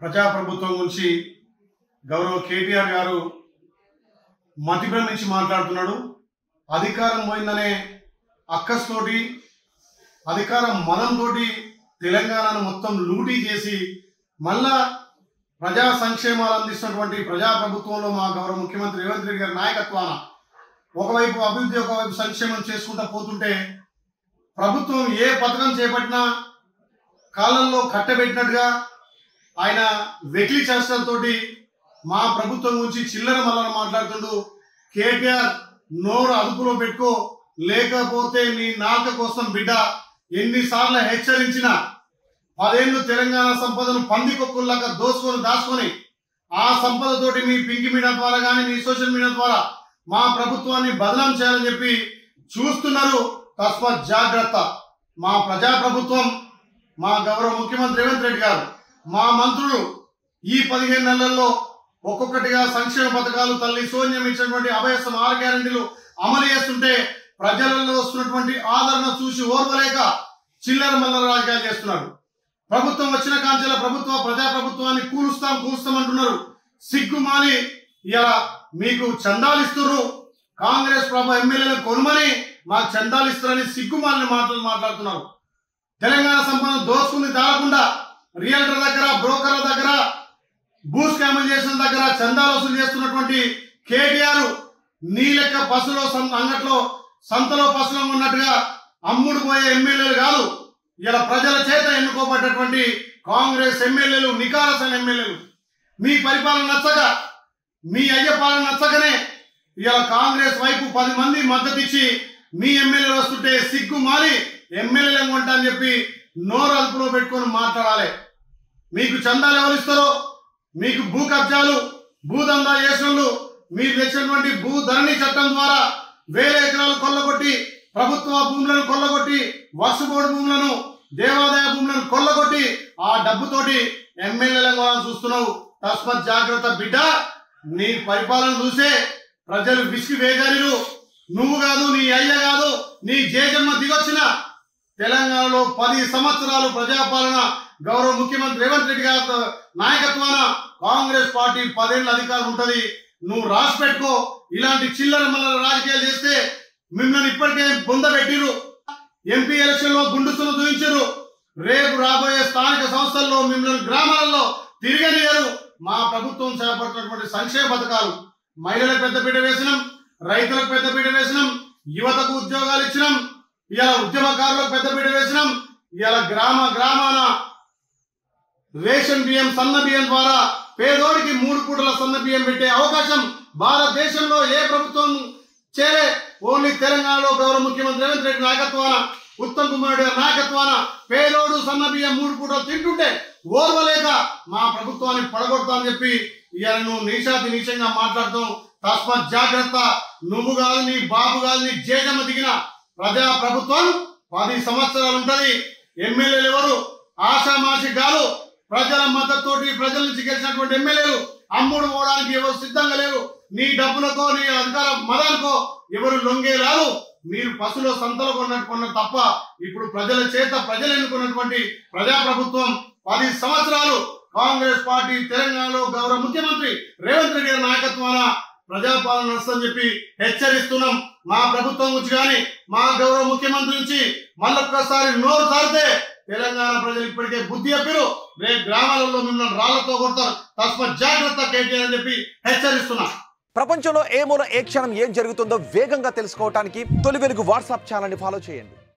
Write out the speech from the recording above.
ప్రజాప్రభుత్వం గురించి గౌరవ కేటీఆర్ గారు మతిభ్రమించి మాట్లాడుతున్నాడు. అధికారం పోయిందనే అక్కస్తోటి అధికారం మదంతో తెలంగాణను మొత్తం లూటీ చేసి మళ్ళా ప్రజా సంక్షేమాలు అందిస్తున్నటువంటి ప్రజాప్రభుత్వంలో మా గౌరవ ముఖ్యమంత్రి రేవంత్ రెడ్డి గారి నాయకత్వాన ఒకవైపు అభివృద్ధి ఒకవైపు సంక్షేమం చేసుకుంటూ పోతుంటే ప్రభుత్వం ఏ పథకం చేపట్టినా కాలంలో కట్టబెట్టినట్టుగా ఆయన వెకిలి చేష్టలతో మా ప్రభుత్వం గురించి చిల్లర మల్లర మాట్లాడుతుండు. కేటీఆర్ నోరు అదుపులో పెట్టుకో, లేకపోతే నీ నాలుక కోసం బిడ్డ ఎన్నిసార్లు హెచ్చరించిన 10 ఏళ్ళు తెలంగాణ సంపదను పందికొక్కుల్లాగా దాచుకొని ఆ సంపదతోటి మీ పింక్ మీడియా ద్వారా కానీ మీ సోషల్ మీడియా ద్వారా మా ప్రభుత్వాన్ని బదనాం చేయాలని చెప్పి చూస్తున్నారు. తస్మాత్ జాగ్రత్త. మా ప్రజాప్రభుత్వం మా గౌరవ ముఖ్యమంత్రి రేవంత్ రెడ్డి గారు మా మంత్రులు ఈ 15 నెలల్లో ఒక్కొక్కటిగా సంక్షేమ పథకాలు తల్లి సోనియం ఇచ్చినటువంటి అభయసం 6 గ్యారెంటీలు అమలు చేస్తుంటే ప్రజలలో వస్తున్నటువంటి ఆదరణ చూసి ఓర్వలేక చిల్లర మల్లర రాజకీయాలు చేస్తున్నారు. ప్రభుత్వం వచ్చిన కాంచెల ప్రజాప్రభుత్వాన్ని కూలుస్తాం అంటున్నారు. సిగ్గుమాలి ఇలా మీకు చందాలు ఇస్తున్నారు. కాంగ్రెస్ ఎమ్మెల్యేలను కొనుమని మాకు చందాలు ఇస్తారని సిగ్గుమాలిన మాటలు మాట్లాడుతున్నారు. తెలంగాణ సంపద దోచుకుంది దారకుండా రియల్టర్ దగ్గర బ్రోకర్ల దగ్గర భూ స్కాములు చేసిన దగ్గర చందాలు వసూలు చేస్తున్నటువంటి కేటీఆర్ నీ లెక్క బస్సులో అంగట్లో సంతలో పసులో ఉన్నట్టుగా అమ్ముడు పోయే ఎమ్మెల్యేలు కాదు. ఇలా ప్రజల చేత ఎన్నుకోబడ్డటువంటి కాంగ్రెస్ ఎమ్మెల్యేలు నికారసైన ఎమ్మెల్యేలు. మీ పరిపాలన నచ్చక మీ అయ్య పాలన నచ్చకనే ఇలా కాంగ్రెస్ వైపు 10 మంది మద్దతు ఇచ్చి మీ ఎమ్మెల్యేలు వస్తుంటే సిగ్గు మారి ఎమ్మెల్యేలు కొంటా అని చెప్పి నోరు అదుపులో పెట్టుకొని మాట్లాడాలి. మీకు చందాలు ఎవరు ఇస్తారో, మీకు భూ కబ్జాలు భూదందా చేసినోళ్ళు మీరు తెచ్చినటువంటి భూ ధరణి చట్టం ద్వారా 1000 ఎకరాలు కొల్లగొట్టి ప్రభుత్వ భూములను కొల్లగొట్టి వసుబోర్డు భూములను దేవాదాయ భూములను కొల్లగొట్టి ఆ డబ్బుతోటి ఎమ్మెల్యేలను చూస్తున్నావు. తస్మత్ జాగ్రత్త బిడ్డ. నీ పరిపాలన చూసే ప్రజలు విసిగి వేగారు. నువ్వు కాదు, నీ అయ్య కాదు, నీ జేజమ్మ దిగొచ్చిన తెలంగాణలో 10 సంవత్సరాలు ప్రజాపాలన గౌరవ ముఖ్యమంత్రి రేవంత్ రెడ్డి గారి నాయకత్వాన కాంగ్రెస్ పార్టీ 10 ఏళ్ళ అధికారం ఉంటది. నువ్వు రాసి పెట్టుకో. ఇలాంటి చిల్లర మల్లర రాజకీయాలు చేస్తే మిమ్మల్ని ఇప్పటికే పొందబెట్టిరు. ఎంపీ ఎలక్షన్ లో గుండుసును చూపించారు. రేపు రాబోయే స్థానిక సంస్థల్లో మిమ్మల్ని గ్రామాలలో తిరగనియరు. మా ప్రభుత్వం చేపడుతున్నటువంటి సంక్షేమ పథకాలు మహిళలకు పెద్దపీట వేసినాం, రైతులకు పెద్దపీట వేసినాం, యువతకు ఉద్యోగాలు ఇచ్చినాం, ఇలా ఉద్యమకారులకు పెద్దపీట వేసినాం. ఇలా గ్రామాన రేషన్ బియ్యం సన్న బియ్యం ద్వారా పేదోడికి 3 పూటల సన్న బియ్యం పెట్టే అవకాశం భారతదేశంలో ఏ ప్రభుత్వం చేరే. ఓన్లీ తెలంగాణలో గౌరవ ముఖ్యమంత్రి రేవంత్ రెడ్డి నాయకత్వాన ఉత్తమ్ కుమార్ రెడ్డి నాయకత్వాన పేదోడు సన్న బియ్యం 3 పూటలు తింటుంటే ఓర్వలేక మా ప్రభుత్వాన్ని పడగొడతామని చెప్పి ఇవాళ నువ్వు నీచంగా మాట్లాడతాం. తస్మాత్ జాగ్రత్త. నువ్వు కాదు, నీ బాబు కాదు, నీ జేజమ్మ దిగిన ప్రజా ప్రభుత్వం 10 సంవత్సరాలు ఉంటది. ఎమ్మెల్యేలు ఎవరు ఆశామాషి కాదు. ప్రజల మద్దతుతోటి ప్రజల నుంచి గెలిచినటువంటి ఎమ్మెల్యేలు అమ్ముడు పోవడానికి ఎవరు సిద్ధంగా లేరు. నీ డబ్బులకో నీ అధికార మదానికో ఎవరు లొంగే రాదు. మీరు పశువులో సంతలో కొన్న తప్ప ఇప్పుడు ప్రజల చేత ప్రజలు ఎన్నుకున్నటువంటి ప్రజాప్రభుత్వం 10 సంవత్సరాలు కాంగ్రెస్ పార్టీ తెలంగాణలో గౌరవ ముఖ్యమంత్రి రేవంత్ రెడ్డి గారి నాయకత్వాన ప్రజాపాలన నష్టని చెప్పి హెచ్చరిస్తున్నాం. మా ప్రభుత్వం గురించి కానీ మా గౌరవ ముఖ్యమంత్రి నుంచి మళ్ళొక్కసారి నోరు తారితే తెలంగాణ ప్రజలు ఇప్పటికే బుద్ధి చెప్పారు. రేపు గ్రామాలలో మిమ్మల్ని రాళ్లతో కొడతారు. తస్మాత్ జాగ్రత్త కేటీఆర్ అని చెప్పి హెచ్చరిస్తున్నా. ప్రపంచంలో ఏ మూల ఏ క్షణం ఏం జరుగుతుందో వేగంగా తెలుసుకోవడానికి తొలి వెలుగు వాట్సాప్ ఛానల్ని ఫాలో చేయండి.